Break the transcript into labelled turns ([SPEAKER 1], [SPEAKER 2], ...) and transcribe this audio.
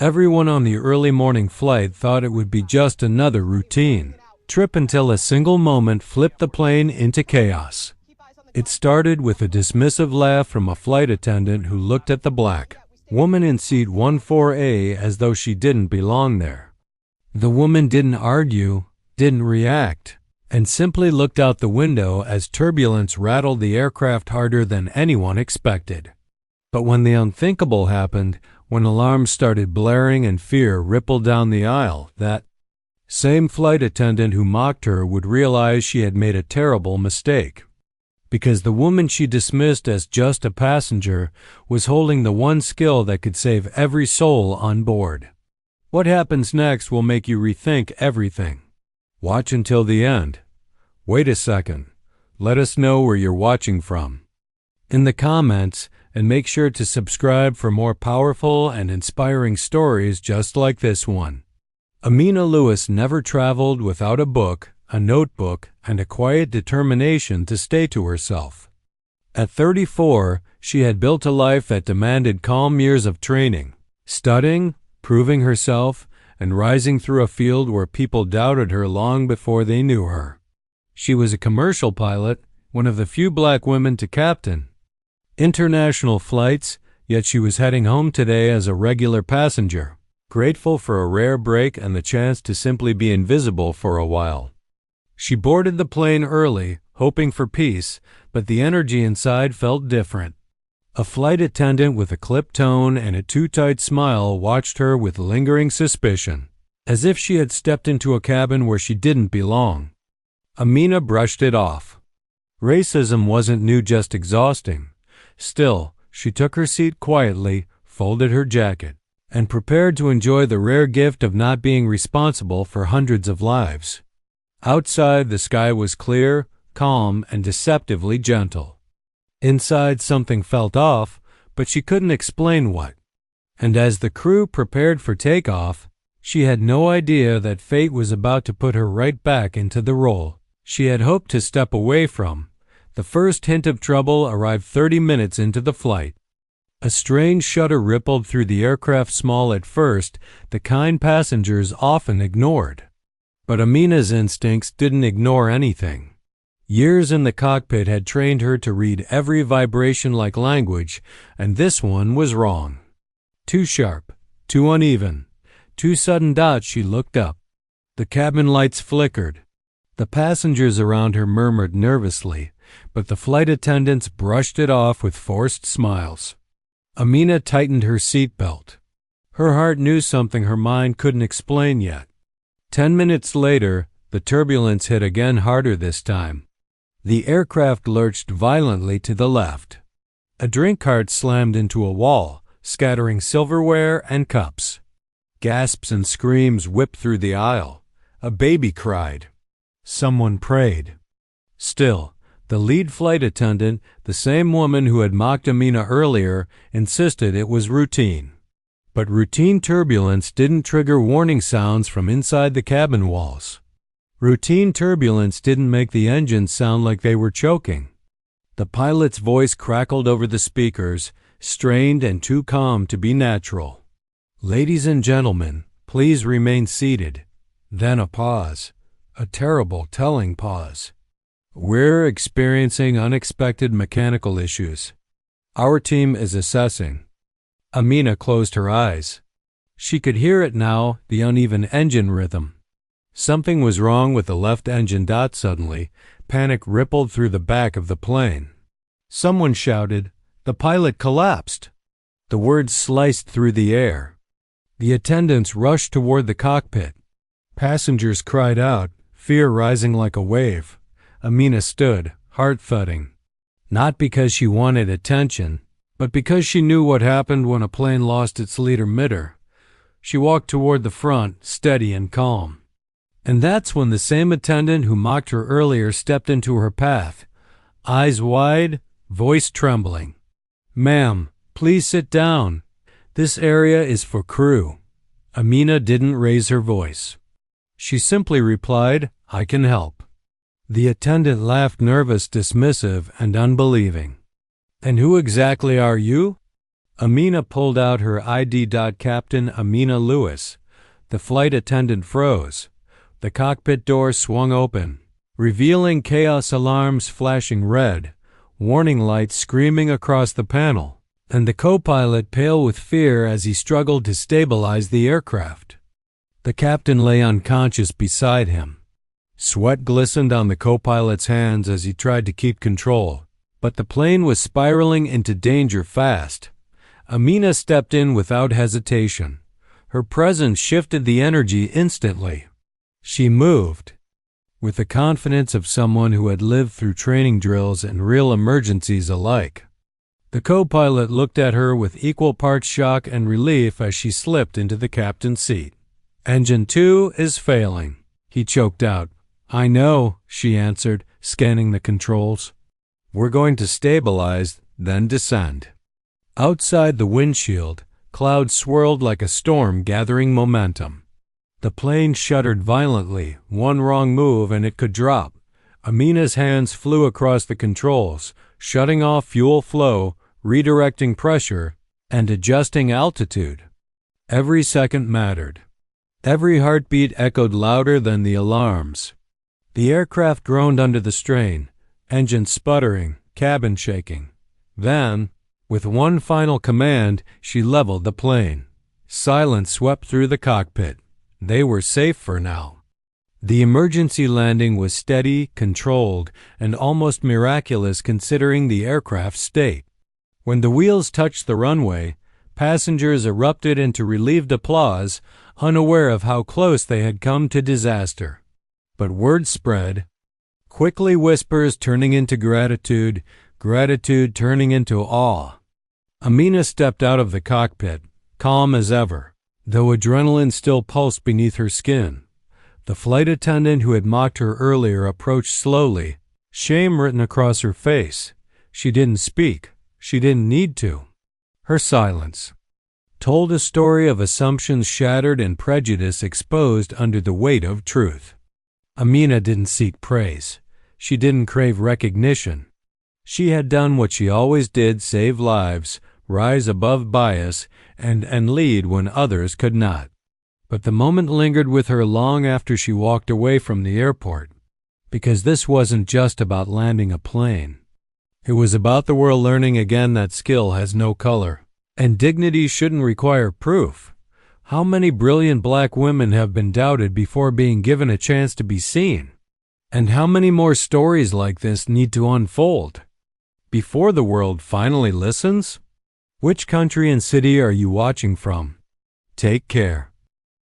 [SPEAKER 1] Everyone on the early morning flight thought it would be just another routine trip until a single moment flipped the plane into chaos. It started with a dismissive laugh from a flight attendant who looked at the black woman in seat 14A as though she didn't belong there. The woman didn't argue, didn't react, and simply looked out the window as turbulence rattled the aircraft harder than anyone expected. But when the unthinkable happened, when alarms started blaring and fear rippled down the aisle, that same flight attendant who mocked her would realize she had made a terrible mistake. Because the woman she dismissed as just a passenger was holding the one skill that could save every soul on board. What happens next will make you rethink everything. Watch until the end. Wait a second. Let us know where you're watching from in the comments, and make sure to subscribe for more powerful and inspiring stories just like this one. Amina Lewis never traveled without a book, a notebook, and a quiet determination to stay to herself. At 34, she had built a life that demanded calm years of training, studying, proving herself, and rising through a field where people doubted her long before they knew her. She was a commercial pilot, one of the few black women to captain international flights, yet she was heading home today as a regular passenger, grateful for a rare break and the chance to simply be invisible for a while. She boarded the plane early, hoping for peace, but the energy inside felt different. A flight attendant with a clipped tone and a too-tight smile watched her with lingering suspicion, as if she had stepped into a cabin where she didn't belong. Amina brushed it off. Racism wasn't new, just exhausting. Still, she took her seat quietly, folded her jacket, and prepared to enjoy the rare gift of not being responsible for hundreds of lives. Outside, the sky was clear, calm, and deceptively gentle. Inside, something felt off, but she couldn't explain what. And as the crew prepared for takeoff, she had no idea that fate was about to put her right back into the role she had hoped to step away from. The first hint of trouble arrived 30 minutes into the flight. A strange shudder rippled through the aircraft, small at first, the kind passengers often ignored. But Amina's instincts didn't ignore anything. Years in the cockpit had trained her to read every vibration like language, and this one was wrong. Too sharp, too uneven, too sudden. She looked up. The cabin lights flickered. The passengers around her murmured nervously, but the flight attendants brushed it off with forced smiles. Amina tightened her seatbelt. Her heart knew something her mind couldn't explain yet. 10 minutes later, the turbulence hit again, harder this time. The aircraft lurched violently to the left. A drink cart slammed into a wall, scattering silverware and cups. Gasps and screams whipped through the aisle. A baby cried. Someone prayed. Still, the lead flight attendant, the same woman who had mocked Amina earlier, insisted it was routine. But routine turbulence didn't trigger warning sounds from inside the cabin walls. Routine turbulence didn't make the engines sound like they were choking. The pilot's voice crackled over the speakers, strained and too calm to be natural. "Ladies and gentlemen, please remain seated." Then a pause, a terrible, telling pause. "We're experiencing unexpected mechanical issues. Our team is assessing." Amina closed her eyes. She could hear it now, the uneven engine rhythm. Something was wrong with the left engine. Suddenly, panic rippled through the back of the plane. Someone shouted, "The pilot collapsed." The words sliced through the air. The attendants rushed toward the cockpit. Passengers cried out, fear rising like a wave. Amina stood, heart thudding. Not because she wanted attention, but because she knew what happened when a plane lost its leader midder. She walked toward the front, steady and calm. And that's when the same attendant who mocked her earlier stepped into her path, eyes wide, voice trembling. "Ma'am, please sit down. This area is for crew." Amina didn't raise her voice. She simply replied, "I can help." The attendant laughed, nervous, dismissive, and unbelieving. "And who exactly are you?" Amina pulled out her ID. Captain Amina Lewis. The flight attendant froze. The cockpit door swung open, revealing chaos alarms flashing red, warning lights screaming across the panel, and the co-pilot pale with fear as he struggled to stabilize the aircraft. The captain lay unconscious beside him. Sweat glistened on the co-pilot's hands as he tried to keep control, but the plane was spiraling into danger fast. Amina stepped in without hesitation. Her presence shifted the energy instantly. She moved with the confidence of someone who had lived through training drills and real emergencies alike. The co-pilot looked at her with equal parts shock and relief as she slipped into the captain's seat. "Engine 2 is failing," he choked out. "I know," she answered, scanning the controls. "We're going to stabilize, then descend." Outside the windshield, clouds swirled like a storm gathering momentum. The plane shuddered violently. One wrong move and it could drop. Amina's hands flew across the controls, shutting off fuel flow, redirecting pressure, and adjusting altitude. Every second mattered. Every heartbeat echoed louder than the alarms. The aircraft groaned under the strain, engine sputtering, cabin shaking. Then, with one final command, she leveled the plane. Silence swept through the cockpit. They were safe for now. The emergency landing was steady, controlled, and almost miraculous considering the aircraft's state. When the wheels touched the runway, passengers erupted into relieved applause, unaware of how close they had come to disaster. But word spread, quickly, whispers turning into gratitude, gratitude turning into awe. Amina stepped out of the cockpit, calm as ever, though adrenaline still pulsed beneath her skin. The flight attendant who had mocked her earlier approached slowly, shame written across her face. She didn't speak. She didn't need to. Her silence told a story of assumptions shattered and prejudice exposed under the weight of truth. Amina didn't seek praise. She didn't crave recognition. She had done what she always did: save lives, rise above bias, and lead when others could not. But the moment lingered with her long after she walked away from the airport, because this wasn't just about landing a plane. It was about the world learning again that skill has no color, and dignity shouldn't require proof. How many brilliant black women have been doubted before being given a chance to be seen? And how many more stories like this need to unfold before the world finally listens? Which country and city are you watching from? Take care.